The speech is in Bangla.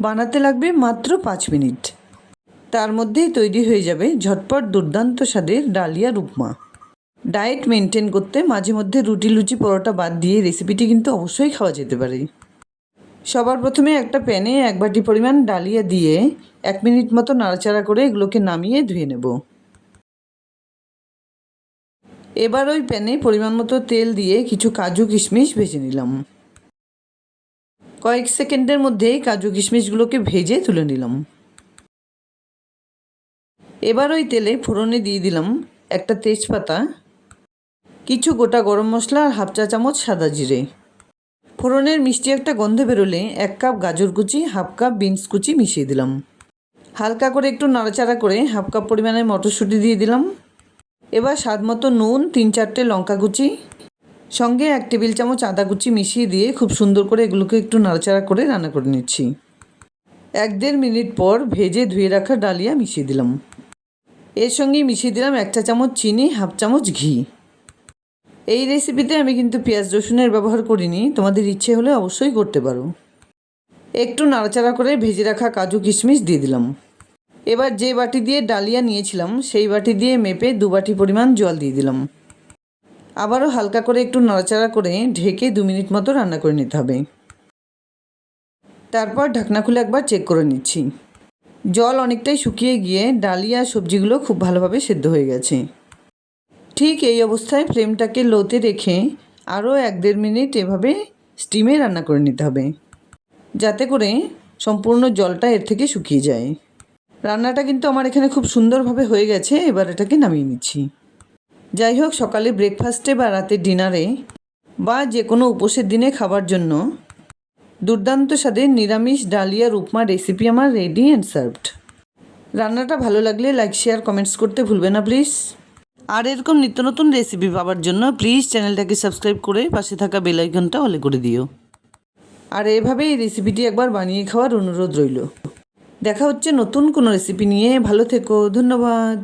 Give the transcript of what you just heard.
বানাতে লাগবে মাত্র 5 মিনিট। তার মধ্যেই তৈরি হয়ে যাবে ঝটপট দুর্দান্ত স্বাদের ডালিয়ার উপমা। ডায়েট মেনটেন করতে মাঝে মধ্যে রুটি লুচি পরোটা বাদ দিয়ে রেসিপিটি কিন্তু অবশ্যই খাওয়া যেতে পারে। সবার প্রথমে একটা প্যানে 1 বাটি পরিমাণ ডালিয়া দিয়ে 1 মিনিট মতো নাড়াচাড়া করে এগুলোকে নামিয়ে ধুয়ে নেব। এবার ওই প্যানে পরিমাণ মতো তেল দিয়ে কিছু কাজু কিশমিশ ভেজে নিলাম। কয়েক সেকেন্ডের মধ্যেই কাজু কিশমিশগুলোকে ভেজে তুলে নিলাম। এবার ওই তেলে ফোড়নে দিয়ে দিলাম একটা তেজপাতা, কিছু গোটা গরম মশলা আর হাফ চা চামচ সাদা জিরে। ফোড়নের মিষ্টি একটা গন্ধ বেরোলে 1 কাপ গাজর কুচি, হাফ কাপ বিনস কুচি মিশিয়ে দিলাম। হালকা করে একটু নাড়াচাড়া করে হাফ কাপ পরিমাণে মটরশুঁটি দিয়ে দিলাম। এবার স্বাদ মতো নুন, 3-4টে লঙ্কা কুচি, সঙ্গে 1 টেবিল চামচ আদা কুচি মিশিয়ে দিয়ে খুব সুন্দর করে এগুলোকে একটু নাড়াচাড়া করে রান্না করে নিচ্ছি। 1-1.5 মিনিট পর ভেজে ধুয়ে রাখা ডালিয়া মিশিয়ে দিলাম। এর সঙ্গে মিশিয়ে দিলাম 1 চা চামচ চিনি, হাফ চামচ ঘি। এই রেসিপিতে আমি কিন্তু পেঁয়াজ রসুনের ব্যবহার করিনি, তোমাদের ইচ্ছে হলে অবশ্যই করতে পারো। একটু নাড়াচাড়া করে ভেজে রাখা কাজু কিশমিশ দিয়ে দিলাম। এবার যে বাটি দিয়ে ডালিয়া নিয়েছিলাম সেই বাটি দিয়ে মেপে 2 বাটি পরিমাণ জল দিয়ে দিলাম। আবারও হালকা করে একটু নাড়াচাড়া করে ঢেকে 2 মিনিট মতো রান্না করে নিতে হবে। তারপর ঢাকনা খুলে একবার চেক করে নিচ্ছি। জল অনেকটাই শুকিয়ে গিয়ে ডালিয়া সবজিগুলো খুব ভালোভাবে সেদ্ধ হয়ে গেছে। ঠিক এই অবস্থায় ফ্লেমটাকে লোতে রেখে আরও 1-1.5 মিনিট এভাবে স্টিমে রান্না করে নিতে হবে, যাতে করে সম্পূর্ণ জলটা এর থেকে শুকিয়ে যায়। রান্নাটা কিন্তু আমার এখানে খুব সুন্দরভাবে হয়ে গেছে। এবার এটাকে নামিয়ে নিচ্ছি। যাই হোক, সকালে ব্রেকফাস্টে বা রাতের ডিনারে বা যে কোনো উপোসের দিনে খাবার জন্য দুর্দান্ত স্বাদের নিরামিষ ডালিয়ার উপমা রেসিপি আমার রেডি অ্যান্ড সার্ভড। রান্নাটা ভালো লাগলে লাইক, শেয়ার, কমেন্টস করতে ভুলবে না প্লিজ। আর এরকম নিত্য নতুন রেসিপি পাওয়ার জন্য প্লিজ চ্যানেলটাকে সাবস্ক্রাইব করে পাশে থাকা বেল আইকনটা অলে করে দিও। আর এভাবে এই রেসিপিটি একবার বানিয়ে খাওয়ার অনুরোধ রইল। দেখা হচ্ছে নতুন কোনো রেসিপি নিয়ে। ভালো থেকো, ধন্যবাদ।